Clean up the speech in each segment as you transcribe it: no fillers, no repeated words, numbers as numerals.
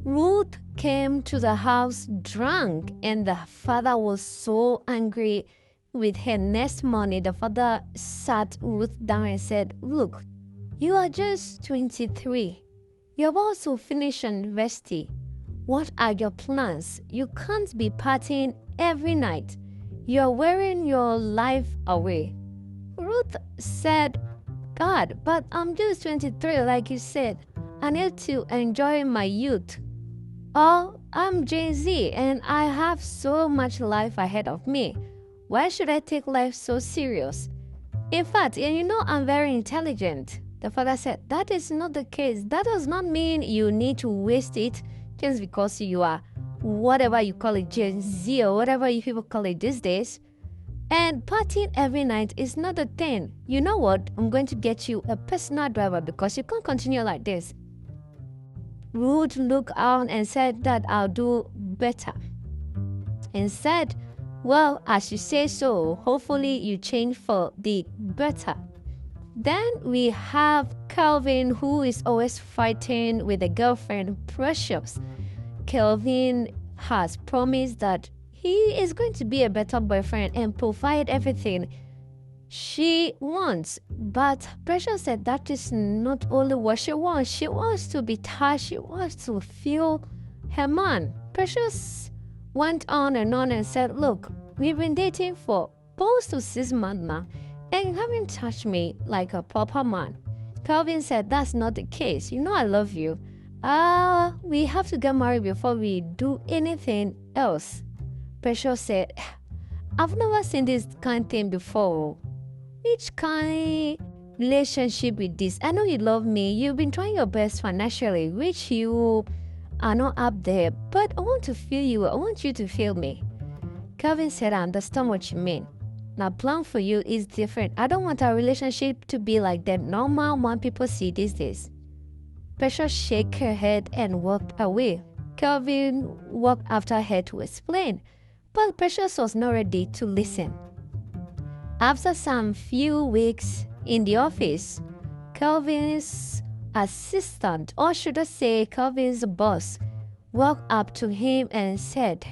Ruth came to the house drunk, and the father was so angry. With her next morning, the father sat Ruth down and said, "Look, you are just 23. You're about to finish university. What are your plans? You can't be partying every night. You're wearing your life away." Ruth said, "God, but I'm just 23 like you said. I need to enjoy my youth. Oh, I'm Gen Z and I have so much life ahead of me. Why should I take life so serious? In fact, and you know I'm very intelligent." The father said, "That is not the case. That does not mean you need to waste it just because you are whatever you call it, Gen Z or whatever you people call it these days. And partying every night is not a thing. You know what? I'm going to get you a personal driver because you can't continue like this." Ruth looked out and said that I'll do better. And said, "Well, as you say so, hopefully you change for the better." Then we have Calvin, who is always fighting with a girlfriend, Precious. Calvin has promised that he is going to be a better boyfriend and provide everything she wants. But Precious said that is not only what she wants. She wants to be touched. She wants to feel her man. Precious went on and said, "Look, we've been dating for close to 6 months now, and you haven't touched me like a proper man." Calvin said, "That's not the case. You know I love you. We have to get married before we do anything else." Precious said, "I've never seen this kind of thing before. Which kind relationship with this? I know you love me. You've been trying your best financially, which you are not up there. But I want to feel you. I want you to feel me." Calvin said, "I understand what you mean. My plan for you is different. I don't want our relationship to be like the normal one people see these days." Precious shook her head and walked away. Calvin walked after her to explain, but Precious was not ready to listen. After some few weeks in the office, Calvin's assistant, or should I say Calvin's boss, walked up to him and said,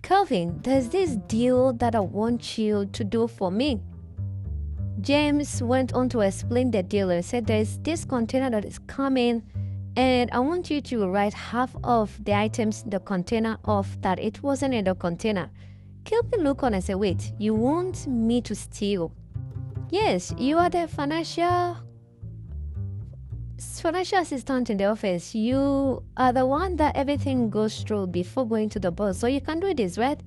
"Calvin, there's this deal that I want you to do for me." James went on to explain the deal and said, "There's this container that is coming, and I want you to write half of the items in the container off that it wasn't in the container." Calvin looked on and said, "Wait, you want me to steal?" "Yes, you are the financial assistant in the office. You are the one that everything goes through before going to the boss, so you can do this, right?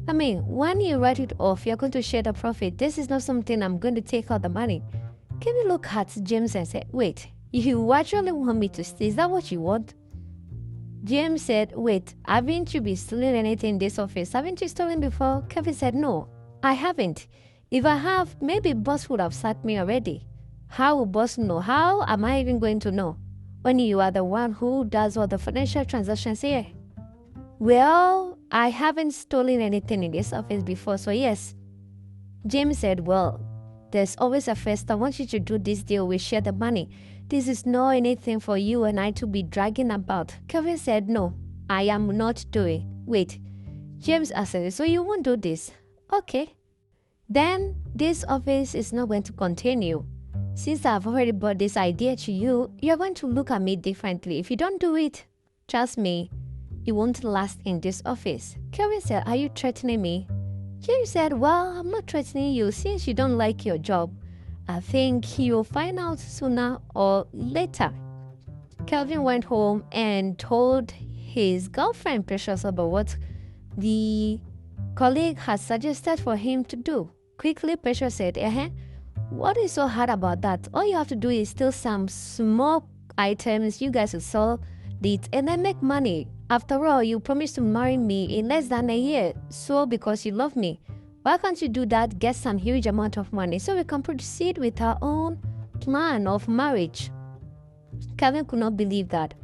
I mean, when you write it off, you're going to share the profit. This is not something I'm going to take out the money." Calvin looked at James and said, "Wait, you actually want me to steal? Is that what you want?" James said, "Wait, haven't you been stealing anything in this office? Haven't you stolen before?" Kevin said, "No, I haven't. If I have, maybe boss would have sacked me already. How will boss know? How am I even going to know when you are the one who does all the financial transactions here?" "Well, I haven't stolen anything in this office before, so yes." James said, "Well, there's always a first. I want you to do this deal. We share the money. This is not anything for you and I to be dragging about." Kevin said, "No, I am not doing." "Wait." James asked, "So you won't do this?" "Okay. Then this office is not going to continue. Since I've already brought this idea to you, you're going to look at me differently. If you don't do it, trust me, it won't last in this office." Kevin said, "Are you threatening me?" James said, "Well, I'm not threatening you. Since you don't like your job, I think you'll find out sooner or later." Calvin went home and told his girlfriend Precious about what the colleague had suggested for him to do. Quickly, Precious said, "What is so hard about that? All you have to do is steal some small items. You guys will sell it and then make money. After all, you promised to marry me in less than a year. So because you love me, why can't you do that, get some huge amount of money so we can proceed with our own plan of marriage?" Calvin could not believe that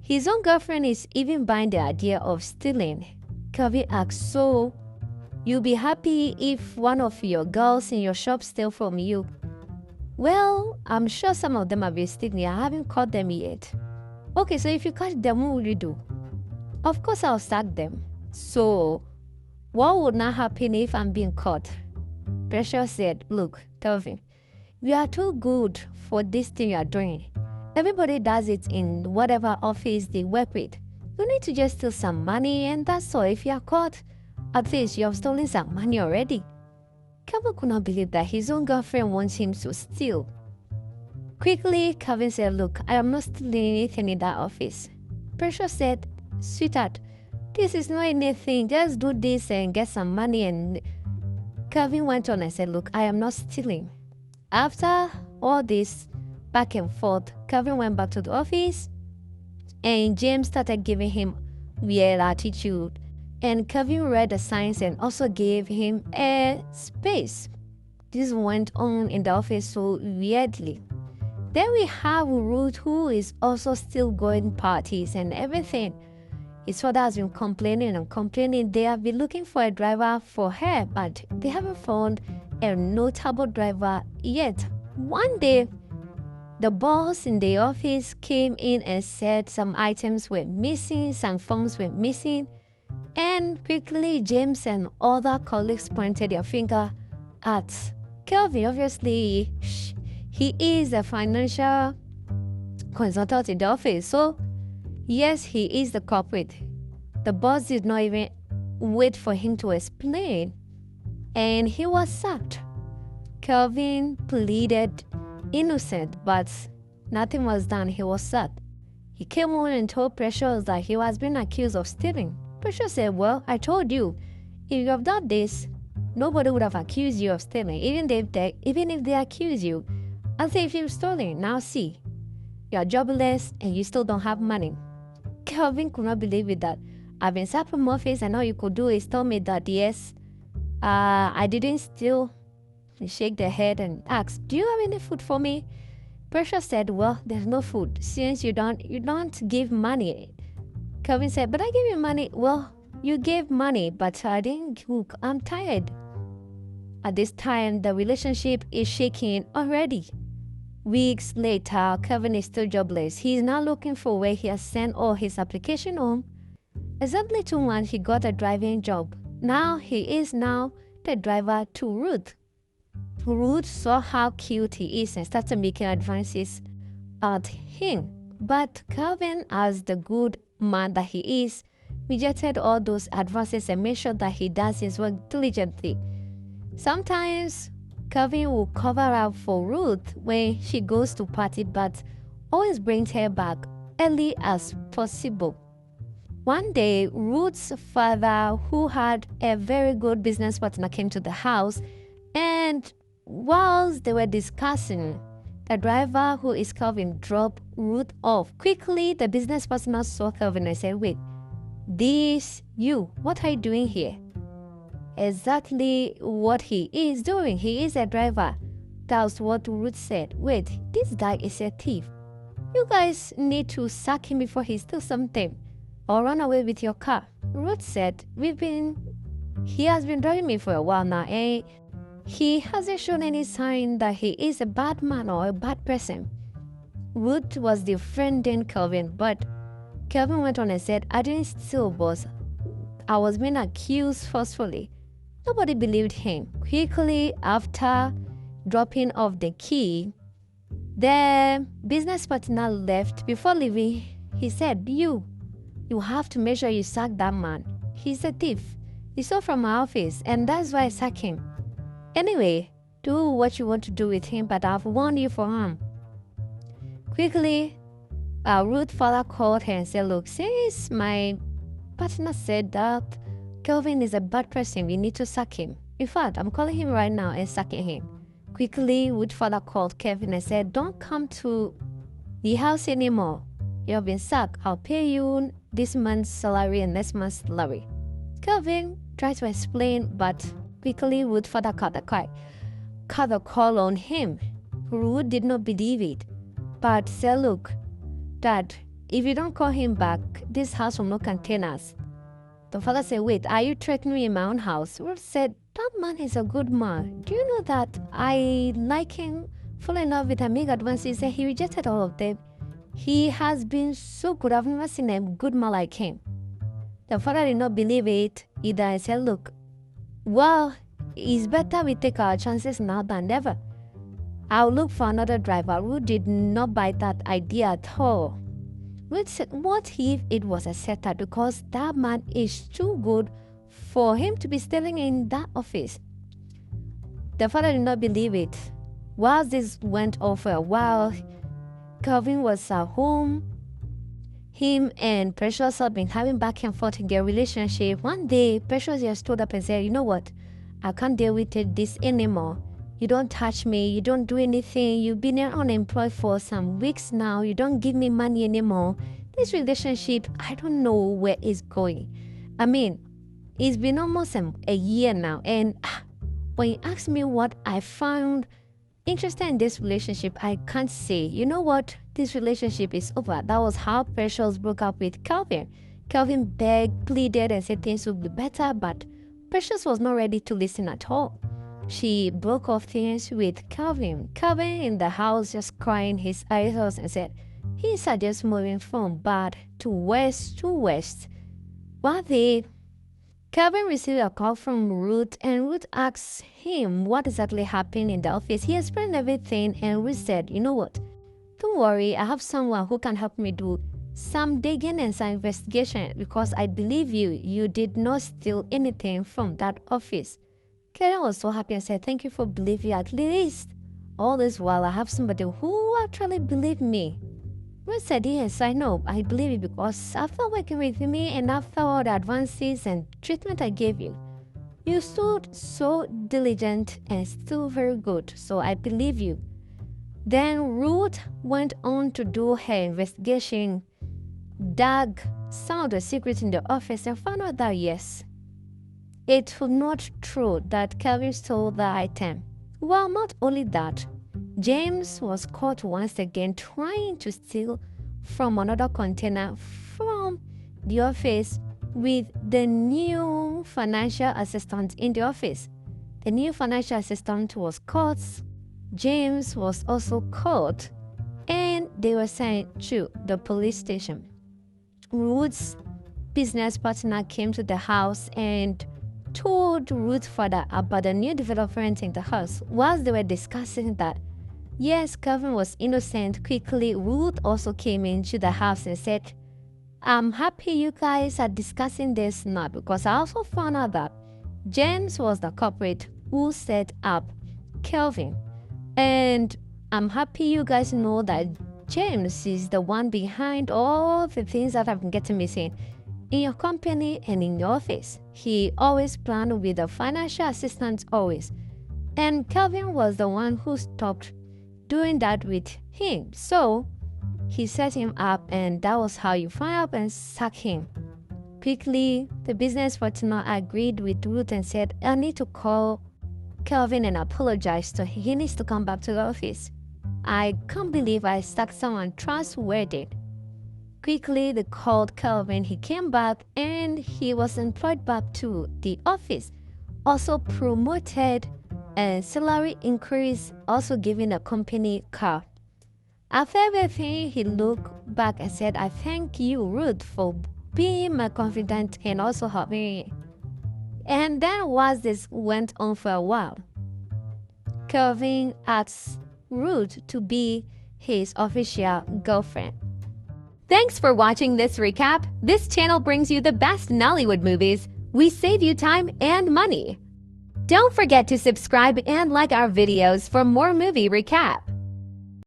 his own girlfriend is even buying the idea of stealing. Calvin asked, "So you'll be happy if one of your girls in your shop steal from you?" "Well, I'm sure some of them have been stealing. I haven't caught them yet." Okay, so if you catch them, what will you do? Of course, I'll sack them. So, what would not happen if I'm being caught? Precious said, look, Kelvin, we are too good for this thing you are doing. Everybody does it in whatever office they work with. You need to just steal some money and that's all. If you are caught, at least you have stolen some money already. Kelvin could not believe that his own girlfriend wants him to steal. Quickly, Kelvin said, look, I am not stealing anything in that office. Precious said, sweetheart, this is not anything. Just do this and get some money. And Kelvin went on and said, look, I am not stealing. After all this back and forth, Kelvin went back to the office and James started giving him weird attitude. And Kelvin read the signs and also gave him a space. This went on in the office so weirdly. Then we have Ruth, who is also still going parties and everything. His father has been complaining and complaining. They have been looking for a driver for her, but they haven't found a notable driver yet. One day, the boss in the office came in and said some items were missing, some phones were missing. And quickly, James and other colleagues pointed their finger at Kelvin. Obviously, he is a financial consultant in the office, so yes, he is the culprit. The boss did not even wait for him to explain, and he was sacked. Kelvin pleaded innocent, but nothing was done. He was sacked. He came home and told Precious that he was being accused of stealing. Precious said, well, I told you, if you have done this, nobody would have accused you of stealing, even if they accuse you. I'll say if you've stolen, now see, you are jobless and you still don't have money. Kelvin could not believe it that I've been sacked from office and all you could do is tell me that yes, I didn't steal. He shake their head and ask, do you have any food for me? Precious said, well, there's no food since you don't give money. Kelvin said, but I gave you money. Well, you gave money, but I didn't cook. I'm tired. At this time, the relationship is shaking already. Weeks later, Kelvin is still jobless. He is now looking for where he has sent all his application home. Exactly 2 months, he got a driving job. Now he is the driver to Ruth. Ruth saw how cute he is and started making advances at him. But Kelvin, as the good man that he is, rejected all those advances and made sure that he does his work diligently. Sometimes Kelvin will cover up for Ruth when she goes to party, but always brings her back early as possible. One day, Ruth's father, who had a very good business partner, came to the house, and whilst they were discussing, the driver, who is Kelvin, dropped Ruth off. Quickly, the business partner saw Kelvin and said, wait, what are you doing here? Exactly what he is doing. He is a driver. That's what Ruth said. Wait, this guy is a thief. You guys need to sack him before he steals something or run away with your car. Ruth said, he has been driving me for a while now, and he hasn't shown any sign that he is a bad man or a bad person. Ruth was defending Kelvin, but Kelvin went on and said, I didn't steal, boss. I was being accused forcefully. Nobody believed him. Quickly after dropping off the key, the business partner left. Before leaving, he said, you have to make sure you sack that man. He's a thief. He stole from our office, and that's why I sack him. Anyway, do what you want to do with him, but I've warned you for harm. Quickly, Ruth's father called her and said, look, since my partner said that Kelvin is a bad person, we need to sack him. In fact, I'm calling him right now and sacking him. Quickly, Ruth's father called Kelvin and said, don't come to the house anymore. You have been sacked. I'll pay you this month's salary and next month's salary. Kelvin tried to explain, but quickly Ruth's father cut the call on him. Ruth did not believe it, but said, look, Dad, if you don't call him back, this house will not contain us. The father said, wait, are you threatening me in my own house? Ruth said, that man is a good man. Do you know that I like him, fall in love with him, make advances, and he rejected all of them? He has been so good. I've never seen a good man like him. The father did not believe it either and said, look, well, it's better we take our chances now than never. I'll look for another driver. Ruth did not buy that idea at all. Ruth said, what if it was a setup, because that man is too good for him to be staying in that office. The father did not believe it. While this went on for a while, Calvin was at home. Him and Precious had been having back and forth in their relationship. One day, Precious just stood up and said, you know what? I can't deal with this anymore. You don't touch me. You don't do anything. You've been unemployed for some weeks now. You don't give me money anymore. This relationship, I don't know where it's going. I mean, it's been almost a year now. And when you ask me what I found interested in this relationship, I can't say, you know what, this relationship is over. That was how Precious broke up with Calvin. Calvin begged, pleaded, and said things would be better, but Precious was not ready to listen at all. She broke off things with Calvin. Calvin in the house just crying his eyes out and said, he suggests moving from bad to worse. One day, Calvin received a call from Ruth, and Ruth asked him what exactly happened in the office. He explained everything, and Ruth said, you know what? Don't worry, I have someone who can help me do some digging and some investigation, because I believe you. You did not steal anything from that office. Calvin was so happy and said, thank you for believing. At least all this while I have somebody who actually believed me. Ruth said, yes, I know. I believe it because after working with me and after all the advances and treatment I gave you, you stood so diligent and still very good. So I believe you. Then Ruth went on to do her investigation, dug some of the secrets in the office, and found out that yes, it was not true that Calvin stole the item. Well, not only that, James was caught once again trying to steal from another container from the office with the new financial assistant in the office. The new financial assistant was caught. James was also caught, and they were sent to the police station. Ruth's business partner came to the house and told Ruth's father about the new development in the house. Whilst they were discussing that, yes, Calvin was innocent, quickly Ruth also came into the house and said, I'm happy you guys are discussing this now, because I also found out that James was the culprit who set up Calvin. And I'm happy you guys know that James is the one behind all the things that have been getting missing in your company and in your office. He always planned with the financial assistant always. And Calvin was the one who stopped doing that with him. So he set him up, and that was how you find out and sack him. Quickly, the business partner agreed with Ruth and said, I need to call Calvin and apologize to him. He needs to come back to the office. I can't believe I sacked someone trustworthy. Quickly, they called Calvin. He came back and he was employed back to the office. Also promoted, and salary increase, also given a company car. After everything, he looked back and said, I thank you, Ruth, for being my confidant and also helping me. And then while this went on for a while, Calvin asked Ruth to be his official girlfriend. Thanks for watching this recap. This channel brings you the best Nollywood movies. We save you time and money. Don't forget to subscribe and like our videos for more movie recap.